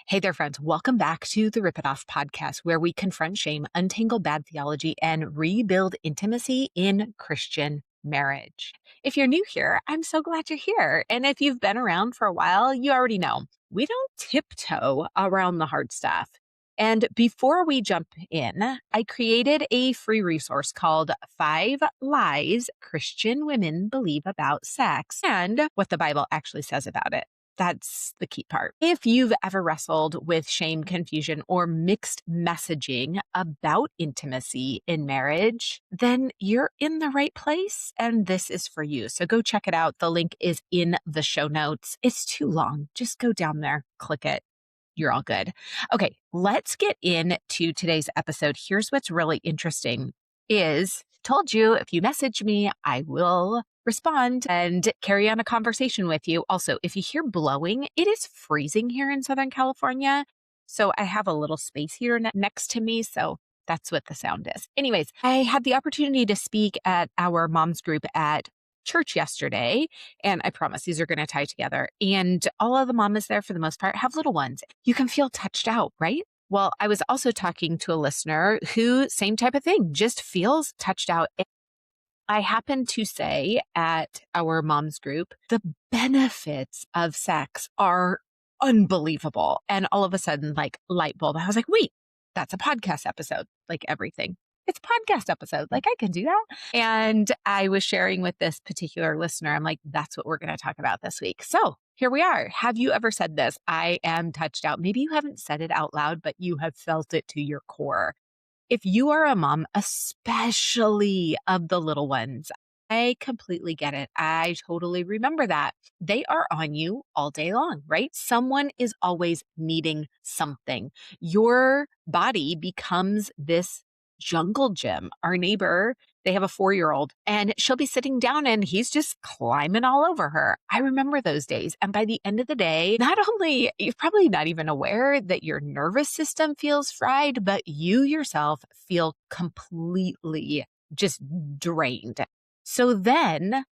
Hey there, friends. Welcome back to the Rip It Off podcast, where we confront shame, untangle bad theology, and rebuild intimacy in Christian marriage. If you're new here, I'm so glad you're here. And if you've been around for a while, you already know we don't tiptoe around the hard stuff. And before we jump in, I created a free resource called 5 Lies Christian Women Believe About Sex and what the Bible actually says about it. That's the key part. If you've ever wrestled with shame, confusion, or mixed messaging about intimacy in marriage, then you're in the right place and this is for you. So go check it out. The link is in the show notes. It's too long. Just go down there, click it. You're all good. Okay, let's get into today's episode. Here's what's really interesting is told you if you message me, I will respond and carry on a conversation with you. Also, if you hear blowing, it is freezing here in Southern California. So I have a little space here next to me. So that's what the sound is. Anyways, I had the opportunity to speak at our mom's group at church yesterday. And I promise these are going to tie together. And all of the mamas there, for the most part, have little ones. You can feel touched out, right? Well, I was also talking to a listener who, same type of thing, just feels touched out. I happened to say at our mom's group, the benefits of sex are unbelievable. And all of a sudden, like light bulb, I was like, wait, that's a podcast episode, like everything. It's a podcast episode. Like I can do that. And I was sharing with this particular listener, I'm like, that's what we're going to talk about this week. So here we are. Have you ever said this? I am touched out. Maybe you haven't said it out loud, but you have felt it to your core. If you are a mom, especially of the little ones, I completely get it. I totally remember that. They are on you all day long, right? Someone is always needing something. Your body becomes this jungle gym. Our neighbor, they have a 4-year-old and she'll be sitting down and he's just climbing all over her. I remember those days. And by the end of the day, not only you're probably not even aware that your nervous system feels fried, but you yourself feel completely just drained. So then,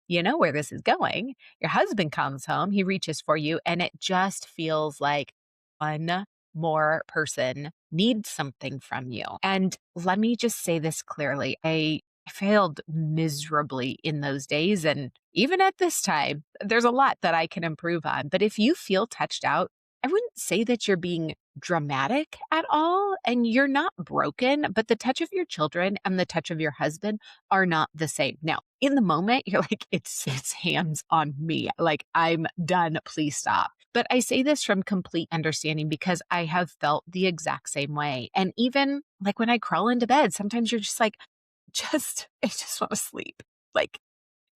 you know where this is going. Your husband comes home, he reaches for you, and it just feels like one more person needs something from you. And let me just say this clearly. I failed miserably in those days. And even at this time, there's a lot that I can improve on. But if you feel touched out, I wouldn't say that you're being dramatic at all and you're not broken, but the touch of your children and the touch of your husband are not the same. Now, in the moment, you're like, it's hands on me. Like, I'm done. Please stop. But I say this from complete understanding because I have felt the exact same way. And even like when I crawl into bed, sometimes you're just like, I just want to sleep. Like,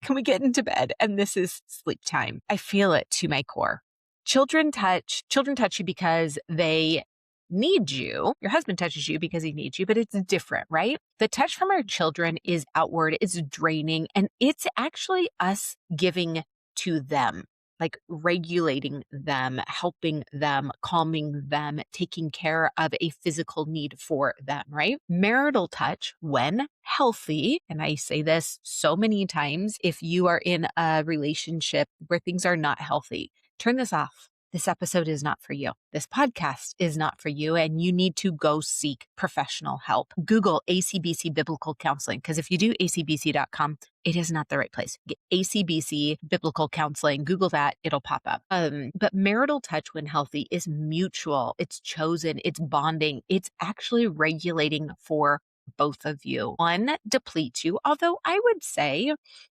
can we get into bed? And this is sleep time. I feel it to my core. Children touch you because they need you. Your husband touches you because he needs you, but it's different, right? The touch from our children is outward, it's draining, and it's actually us giving to them, like regulating them, helping them, calming them, taking care of a physical need for them, right? Marital touch, when healthy, and I say this so many times, if you are in a relationship where things are not healthy, turn this off. This episode is not for you. This podcast is not for you, and you need to go seek professional help. Google ACBC Biblical Counseling, because if you do acbc.com, it is not the right place. Get ACBC Biblical Counseling. Google that. It'll pop up. But marital touch, when healthy, is mutual. It's chosen. It's bonding. It's actually regulating for both of you. One depletes you, although I would say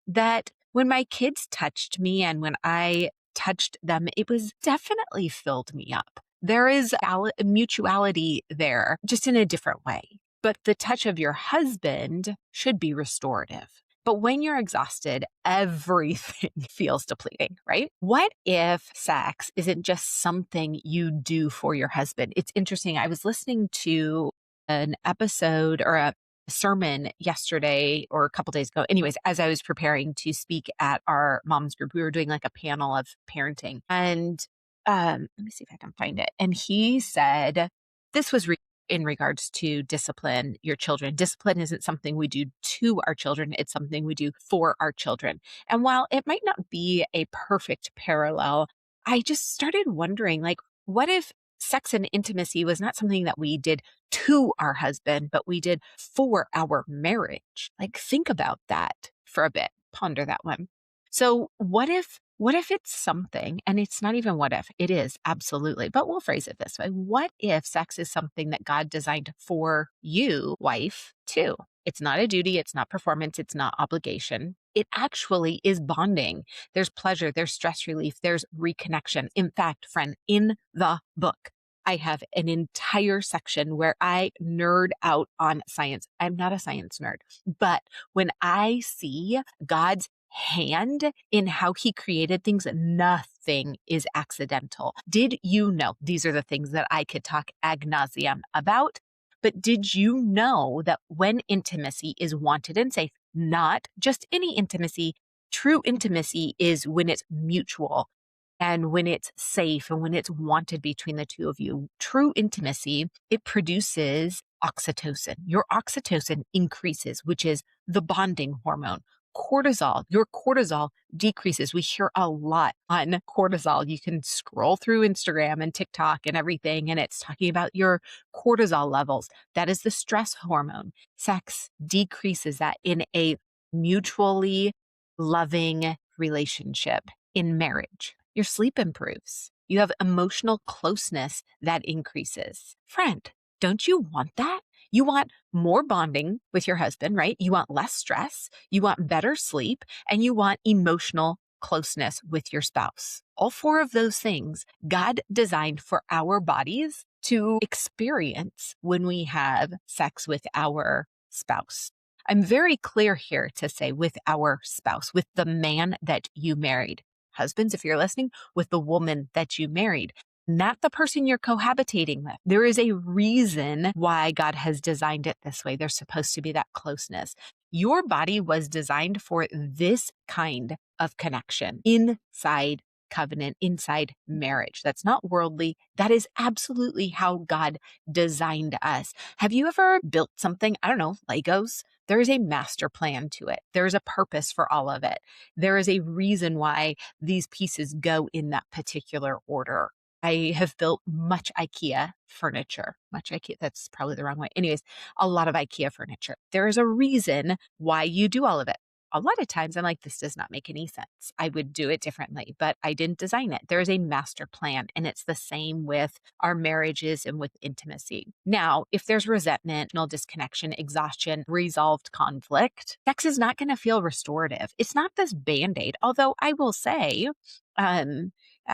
that when my kids touched me and when I touched them, it was definitely filled me up. There is mutuality there, just in a different way. But the touch of your husband should be restorative. But when you're exhausted, everything feels depleting, right? What if sex isn't just something you do for your husband? It's interesting. I was listening to an episode or a sermon yesterday or a couple days ago. Anyways, as I was preparing to speak at our mom's group, we were doing like a panel of parenting. And let me see if I can find it. And he said, this was in regards to discipline your children. Discipline isn't something we do to our children. It's something we do for our children. And while it might not be a perfect parallel, I just started wondering, like, what if sex and intimacy was not something that we did to our husband, but we did for our marriage. Like, think about that for a bit. Ponder that one. So what if it's something, and it's not even what if, it is absolutely, but we'll phrase it this way. What if sex is something that God designed for you, wife, too? It's not a duty, it's not performance, it's not obligation. It actually is bonding. There's pleasure, there's stress relief, there's reconnection. In fact, friend, in the book, I have an entire section where I nerd out on science. I'm not a science nerd, but when I see God's hand in how he created things, nothing is accidental. Did you know? These are the things that I could talk ad nauseum about. But did you know that when intimacy is wanted and safe, not just any intimacy, true intimacy is when it's mutual and when it's safe and when it's wanted between the two of you? True intimacy, it produces oxytocin. Your oxytocin increases, which is the bonding hormone. Cortisol, your cortisol decreases. We hear a lot on cortisol. You can scroll through Instagram and TikTok and everything, and it's talking about your cortisol levels. That is the stress hormone. Sex decreases that in a mutually loving relationship. In marriage, your sleep improves. You have emotional closeness that increases. Friend, don't you want that? You want more bonding with your husband, right? You want less stress, you want better sleep, and you want emotional closeness with your spouse. All four of those things God designed for our bodies to experience when we have sex with our spouse. I'm very clear here to say with our spouse, with the man that you married. Husbands, if you're listening, with the woman that you married, not the person you're cohabitating with. There is a reason why God has designed it this way. There's supposed to be that closeness. Your body was designed for this kind of connection inside covenant, inside marriage. That's not worldly. That is absolutely how God designed us. Have you ever built something? I don't know, Legos. There is a master plan to it. There is a purpose for all of it. There is a reason why these pieces go in that particular order. I have built much IKEA furniture. Much IKEA, that's probably the wrong way. Anyways, a lot of IKEA furniture. There is a reason why you do all of it. A lot of times I'm like, this does not make any sense. I would do it differently, but I didn't design it. There is a master plan, and it's the same with our marriages and with intimacy. Now, if there's resentment, disconnection, exhaustion, resolved conflict, sex is not going to feel restorative. It's not this Band-Aid, although I will say, I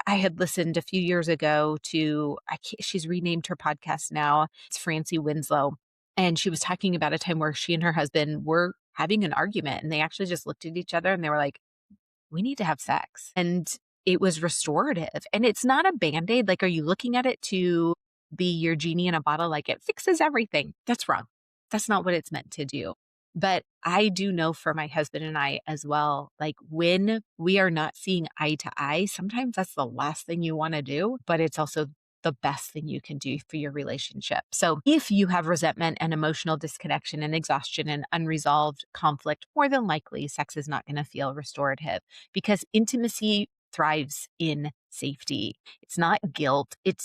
had listened a few years ago to, she's renamed her podcast now. It's Francie Winslow. And she was talking about a time where she and her husband were having an argument, and they actually just looked at each other and they were like, we need to have sex. And it was restorative. And it's not a Band-Aid. Like, are you looking at it to be your genie in a bottle? Like, it fixes everything. That's wrong. That's not what it's meant to do. But I do know for my husband and I as well, like, when we are not seeing eye to eye, sometimes that's the last thing you want to do, but it's also the best thing you can do for your relationship. So if you have resentment and emotional disconnection and exhaustion and unresolved conflict, more than likely sex is not going to feel restorative, because intimacy thrives in safety. It's not guilt. It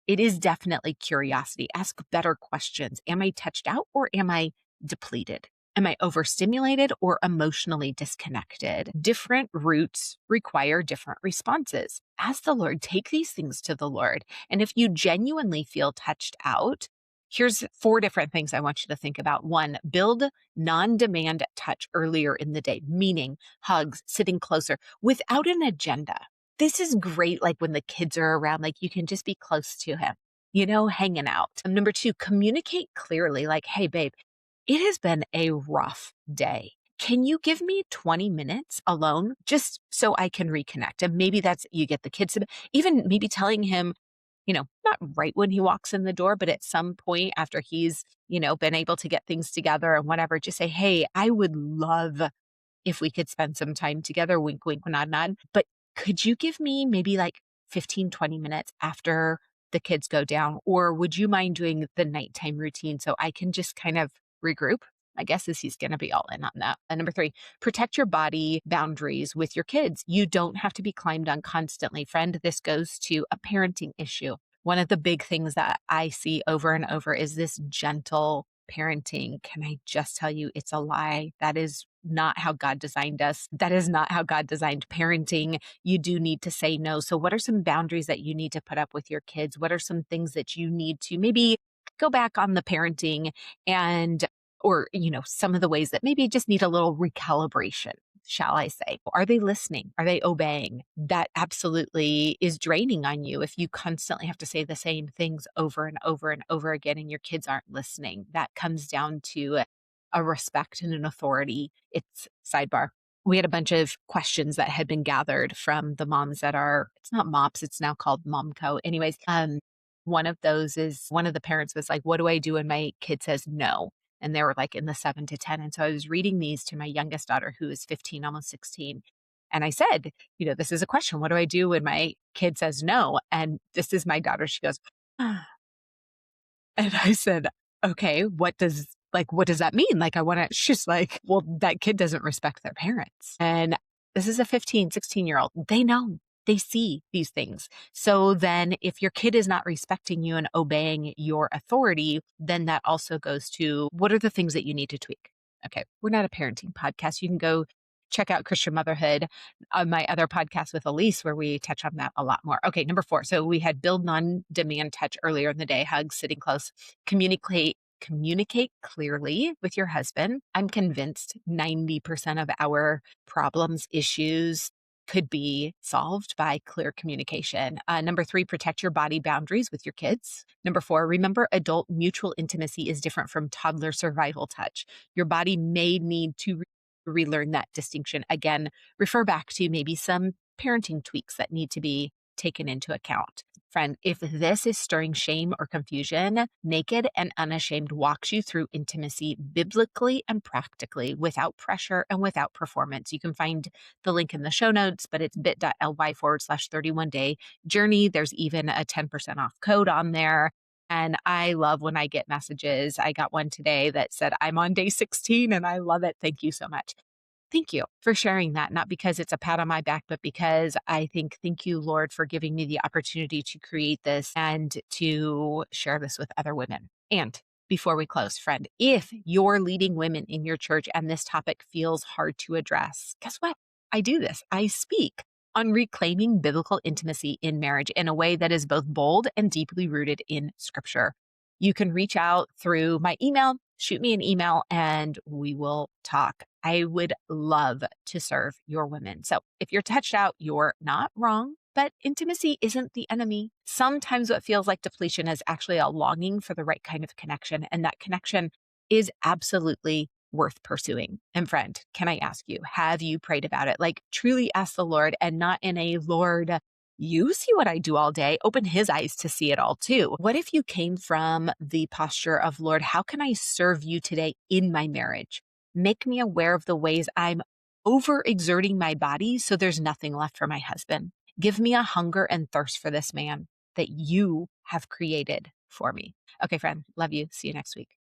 is definitely curiosity. Ask better questions. Am I touched out or am I depleted? Am I overstimulated or emotionally disconnected? Different roots require different responses. Ask the Lord, take these things to the Lord. And if you genuinely feel touched out, here's 4 different things I want you to think about. 1, build non-demand touch earlier in the day, meaning hugs, sitting closer without an agenda. This is great, like when the kids are around, like you can just be close to him, hanging out. Number 2, communicate clearly, like, hey, babe, it has been a rough day. Can you give me 20 minutes alone just so I can reconnect? And maybe that's, you get the kids to, even maybe telling him, not right when he walks in the door, but at some point after he's, been able to get things together and whatever, just say, hey, I would love if we could spend some time together, wink, wink, nod, nod. But could you give me maybe like 15, 20 minutes after the kids go down? Or would you mind doing the nighttime routine so I can just kind of regroup? My guess is he's going to be all in on that. And number 3, protect your body boundaries with your kids. You don't have to be climbed on constantly. Friend, this goes to a parenting issue. One of the big things that I see over and over is this gentle parenting. Can I just tell you, it's a lie. That is not how God designed us. That is not how God designed parenting. You do need to say no. So, what are some boundaries that you need to put up with your kids? What are some things that you need to maybe go back on the parenting and, or, some of the ways that maybe just need a little recalibration? Shall I say? Are they listening? Are they obeying? That absolutely is draining on you if you constantly have to say the same things over and over and over again and your kids aren't listening. That comes down to a respect and an authority. It's sidebar. We had a bunch of questions that had been gathered from the moms that are, it's not MOPS, it's now called MomCo. Anyways, one of those is one of the parents was like, what do I do when my kid says no? And they were like in the 7 to 10. And so I was reading these to my youngest daughter, who is 15, almost 16. And I said, this is a question. What do I do when my kid says no? And this is my daughter. She goes, "Ah." And I said, okay, what does that mean? Like, I want to, she's like, well, that kid doesn't respect their parents. And this is a 15, 16-year-old. They know, they see these things. So then if your kid is not respecting you and obeying your authority, then that also goes to what are the things that you need to tweak? Okay. We're not a parenting podcast. You can go check out Christian Motherhood on my other podcast with Elise, where we touch on that a lot more. Okay. Number 4. So we had build non-demand touch earlier in the day, hugs, sitting close, communicate clearly with your husband. I'm convinced 90% of our problems, issues could be solved by clear communication. Number 3, protect your body boundaries with your kids. Number 4, remember adult mutual intimacy is different from toddler survival touch. Your body may need to relearn that distinction. Again, refer back to maybe some parenting tweaks that need to be taken into account. Friend, if this is stirring shame or confusion, Naked and Unashamed walks you through intimacy biblically and practically without pressure and without performance. You can find the link in the show notes, but it's bit.ly/31day journey. There's even a 10% off code on there. And I love when I get messages. I got one today that said, I'm on day 16 and I love it. Thank you so much. Thank you for sharing that, not because it's a pat on my back, but because I think, thank you, Lord, for giving me the opportunity to create this and to share this with other women. And before we close, friend, if you're leading women in your church and this topic feels hard to address, guess what? I do this. I speak on reclaiming biblical intimacy in marriage in a way that is both bold and deeply rooted in Scripture. You can reach out through my email, shoot me an email, and we will talk. I would love to serve your women. So if you're touched out, you're not wrong, but intimacy isn't the enemy. Sometimes what feels like depletion is actually a longing for the right kind of connection. And that connection is absolutely worth pursuing. And friend, can I ask you, have you prayed about it? Like truly ask the Lord, and not in a Lord, you see what I do all day, open his eyes to see it all too. What if you came from the posture of, Lord, how can I serve you today in my marriage? Make me aware of the ways I'm overexerting my body so there's nothing left for my husband. Give me a hunger and thirst for this man that you have created for me. Okay, friend, love you. See you next week.